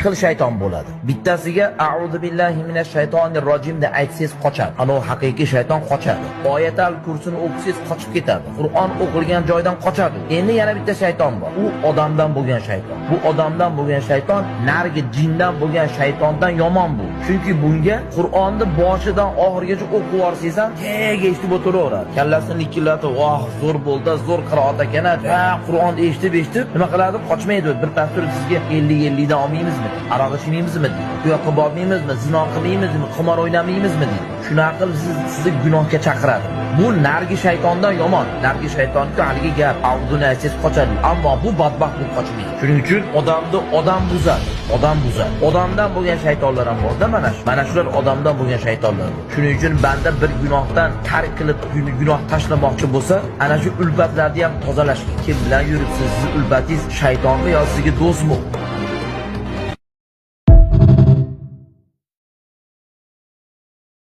xil shayton bo'ladi. Bittasiga a'udhu billahi minash shaytonir rojim deb aytsangiz qochadi. Ana haqiqiy shayton qochadi. Oyatal kursini o'qisangiz qochib ketadi. Qur'on o'qilgan joydan qochadi. Endi yana bitta shayton bor. U odamdan bo'lgan shayton. Bu odamdan bo'lgan shayton narigi jindan bo'lgan shaytondan yomon bu. Chunki bunga Qur'onni boshidan oxirigacha o'qib yorsangiz ham tega eshitib o'tiraveradi. Kallasini likillatib, "Voh, zo'r bo'ldi, zo'r qiroat ekan." Qur'onni eshitib, nima qiladi? Qochmaydi. Bir pastor sizga 50 dan olmaymizmi? Aroq ichmaymizmi? Bu yoqqa bormaymizmi? Zino qilmaymizmi? Qimor o'ynamaymizmi? Shunaqa qilib sizni gunohga chaqiradi. Bu narigi shaytondan yomon. Narigi shaytonga haligi gap, "Avduni aytsiz qochadi." Ammo bu badbaxt bu qochmaydi. Shuning uchun odamni odam buzadi. Odam buzadi. Odamdan bo'lgan shaytonlar ham bor-da mana shu. Mana shular odamdan bo'lgan shaytonlar. Shuning uchun banda bir gunohdan tark qilib gunoh tashlamoqchi bo'lsa, ana shu ulbatlarni ham tozalash. Kim bilan yuribsiz? Siz ulbatingiz shaytonmi yo sizga do'stmi?